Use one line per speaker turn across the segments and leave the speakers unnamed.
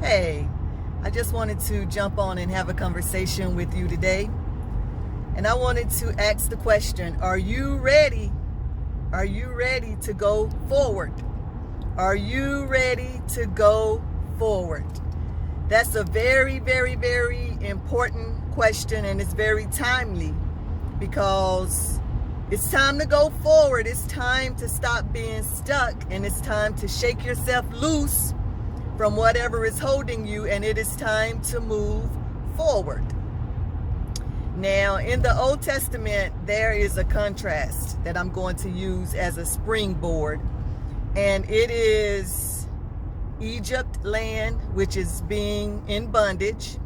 Hey, I just wanted to jump on and have a conversation with you today. And I wanted to ask the question, are you ready? Are you ready to go forward? Are you ready to go forward? That's a very, very, very important question, and it's very timely because it's time to go forward. It's time to stop being stuck, and it's time to shake yourself loose from whatever is holding you, and it is time to move forward. Now, in the Old Testament, there is a contrast that I'm going to use as a springboard, and it is Egypt land, which is being in bondage,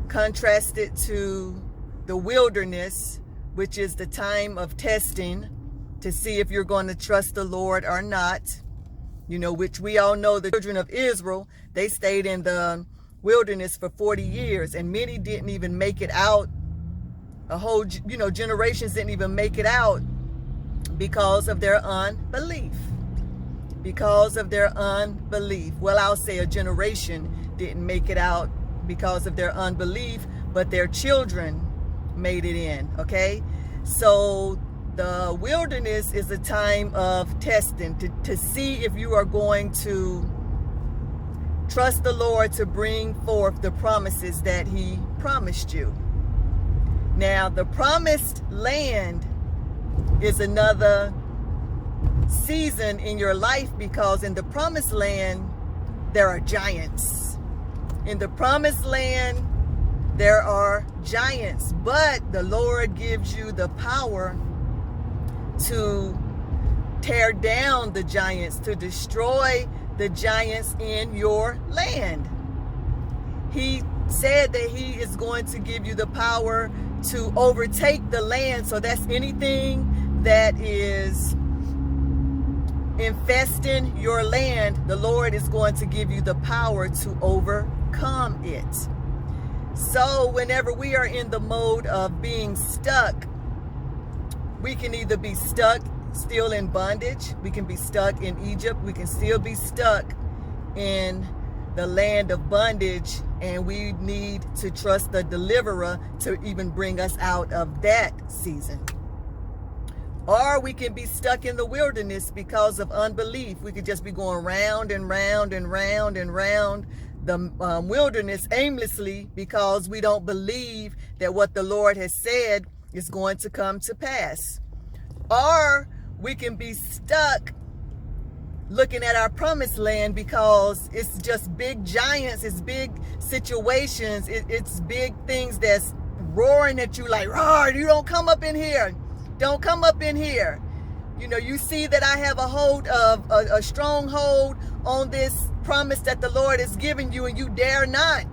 contrasted to the wilderness, which is the time of testing to see if you're going to trust the Lord or not. Which we all know the children of Israel, they stayed in the wilderness for 40 years, and many didn't even make it out. A whole, generations didn't even make it out because of their unbelief. Because of their unbelief. Well, I'll say a generation didn't make it out because of their unbelief, but their children made it in, okay? So the wilderness is a time of testing to see if you are going to trust the Lord to bring forth the promises that He promised you. Now, the promised land is another season in your life, because in the promised land, there are giants. In the promised land, there are giants, but the Lord gives you the power to tear down the giants, to destroy the giants in your land. He said that He is going to give you the power to overtake the land. So that's anything that is infesting your land. The Lord is going to give you the power to overcome it. So whenever we are in the mode of being stuck, we can either be stuck still in bondage. We can be stuck in Egypt. We can still be stuck in the land of bondage, and we need to trust the deliverer to even bring us out of that season. Or we can be stuck in the wilderness because of unbelief. We could just be going round and round and round and round the wilderness aimlessly because we don't believe that what the Lord has said is going to come to pass. Or we can be stuck looking at our promised land because it's just big giants, it's big situations, it's big things that's roaring at you like, roar, you don't come up in here. Don't come up in here. You see that I have a hold of a stronghold on this promise that the Lord has given you, and you dare not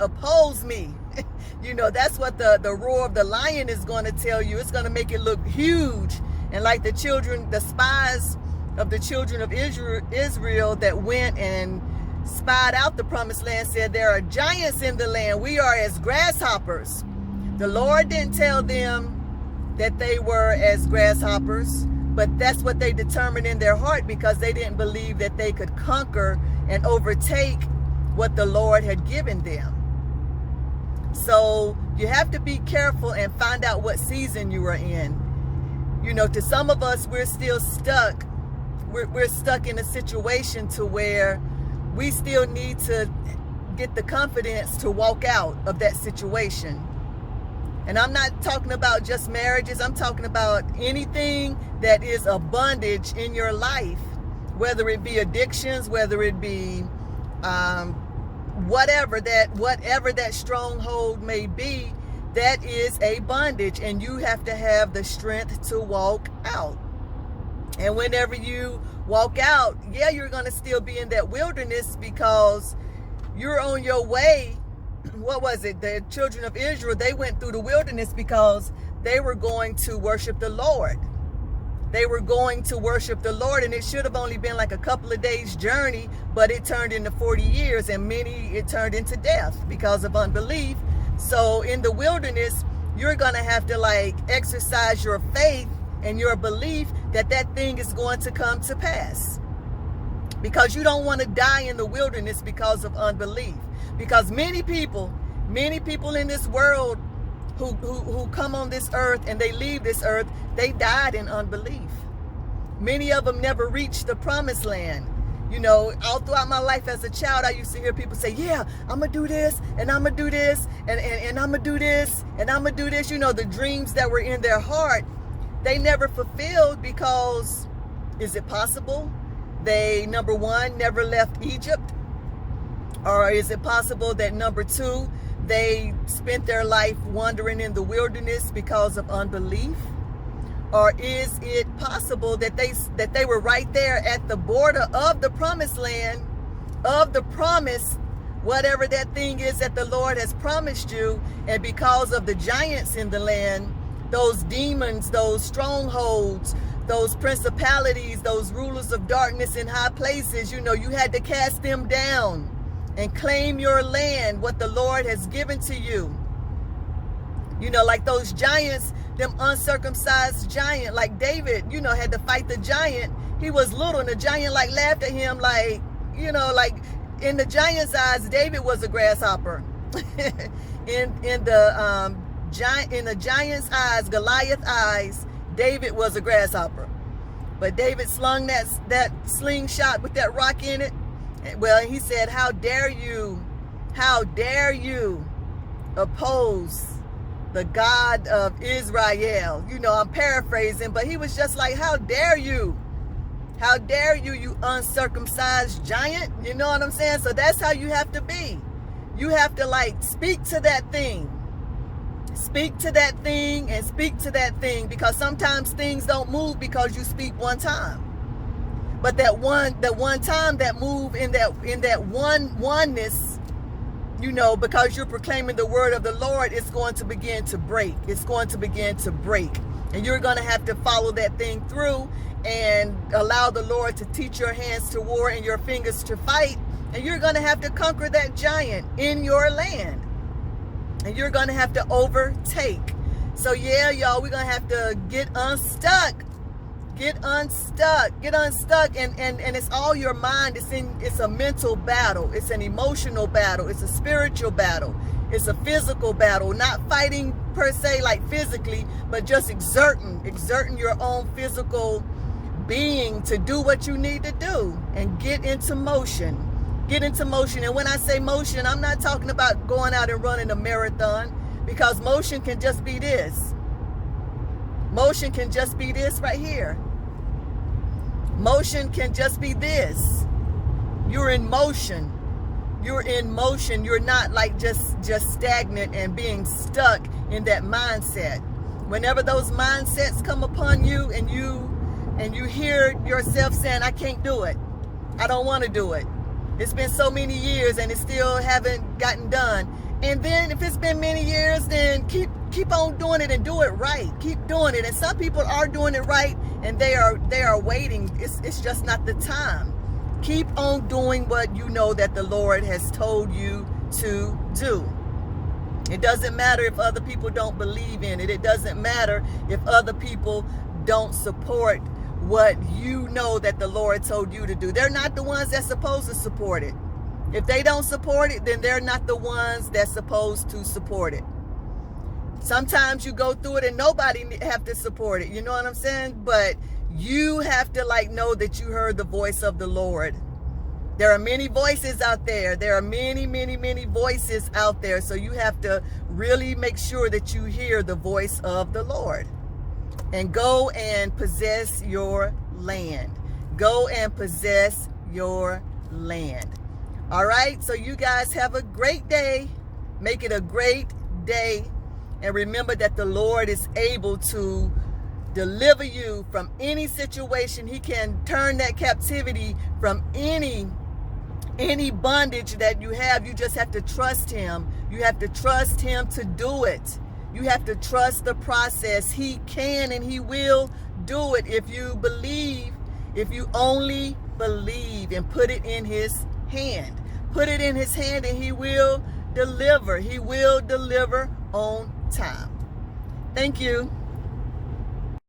oppose me. That's what the roar of the lion is going to tell you. It's going to make it look huge. And like the spies of the children of Israel that went and spied out the promised land said, there are giants in the land. We are as grasshoppers. The Lord didn't tell them that they were as grasshoppers, but that's what they determined in their heart because they didn't believe that they could conquer and overtake what the Lord had given them. So you have to be careful and find out what season you are in. To some of us, we're still stuck. We're stuck in a situation to where we still need to get the confidence to walk out of that situation. And I'm not talking about just marriages. I'm talking about anything that is a bondage in your life, whether it be addictions, whether it be whatever that stronghold may be, that is a bondage, and you have to have the strength to walk out. And whenever you walk out, you're going to still be in that wilderness because you're on your way. What was it? The children of Israel, they went through the wilderness because they were going to worship the Lord. They were going to worship the Lord, and it should have only been like a couple of days' journey, but it turned into 40 years, and it turned into death because of unbelief. So in the wilderness, you're going to have to exercise your faith and your belief that that thing is going to come to pass. because you don't want to die in the wilderness because of unbelief. Because many people in this world who come on this earth and they leave this earth, they died in unbelief. Many of them never reached the promised land. You know, all throughout my life as a child, I used to hear people say, yeah, I'm going to do this, and I'm going to do this, and I'm going to do this, and I'm going to do this. You know, the dreams that were in their heart, they never fulfilled because, is it possible they, number one, never left Egypt? Or is it possible that, number two, they spent their life wandering in the wilderness because of unbelief? Or is it possible that they were right there at the border of the promised land, of the promise, whatever that thing is that the Lord has promised you, and because of the giants in the land, those demons, those strongholds, those principalities, those rulers of darkness in high places, you know, you had to cast them down and claim your land, what the Lord has given to you. You know, like those giants, them uncircumcised giant, like David, you know, had to fight the giant. He was little, and the giant like laughed at him, like, you know, like in the giant's eyes, David was a grasshopper. in the giant's eyes, Goliath's eyes, David was a grasshopper. But David slung that slingshot with that rock in it. Well, he said, how dare you oppose the God of Israel? You know, I'm paraphrasing, but he was just like, how dare you, you uncircumcised giant? You know what I'm saying? So that's how you have to be. You have to like speak to that thing. Speak to that thing and speak to that thing, because sometimes things don't move because you speak one time. But that one time that move in that oneness, you know, because you're proclaiming the word of the Lord, it's going to begin to break. It's going to begin to break. And you're going to have to follow that thing through and allow the Lord to teach your hands to war and your fingers to fight. And you're going to have to conquer that giant in your land. And you're going to have to overtake. So yeah, y'all, we're going to have to get unstuck. Get unstuck, and it's all your mind. It's a mental battle. It's an emotional battle. It's a spiritual battle. It's a physical battle. Not fighting per se like physically, but just exerting your own physical being to do what you need to do and get into motion. Get into motion. And when I say motion, I'm not talking about going out and running a marathon, because motion can just be this. Motion can just be this right here. Motion can just be this. You're in motion. You're in motion. You're not like just stagnant and being stuck in that mindset. Whenever those mindsets come upon you and you hear yourself saying, I can't do it. I don't want to do it. It's been so many years and it still haven't gotten done. And then if it's been many years, then keep on doing it and do it right. Keep doing it. And some people are doing it right and they are waiting. It's just not the time. Keep on doing what you know that the Lord has told you to do. It doesn't matter if other people don't believe in it. It doesn't matter if other people don't support what you know that the Lord told you to do. They're not the ones that's supposed to support it. If they don't support it, then they're not the ones that's supposed to support it. Sometimes you go through it and nobody have to support it. You know what I'm saying? But you have to like know that you heard the voice of the Lord. There are many voices out there. There are many, many, many voices out there. So you have to really make sure that you hear the voice of the Lord. And go and possess your land. Go and possess your land. All right, so you guys have a great day. Make it a great day. And remember that the Lord is able to deliver you from any situation. He can turn that captivity from any bondage that you have. You just have to trust him. You have to trust him to do it. You have to trust the process. He can and he will do it if you believe, if you only believe and put it in his hand. Put it in his hand and he will deliver. He will deliver on time. Thank you.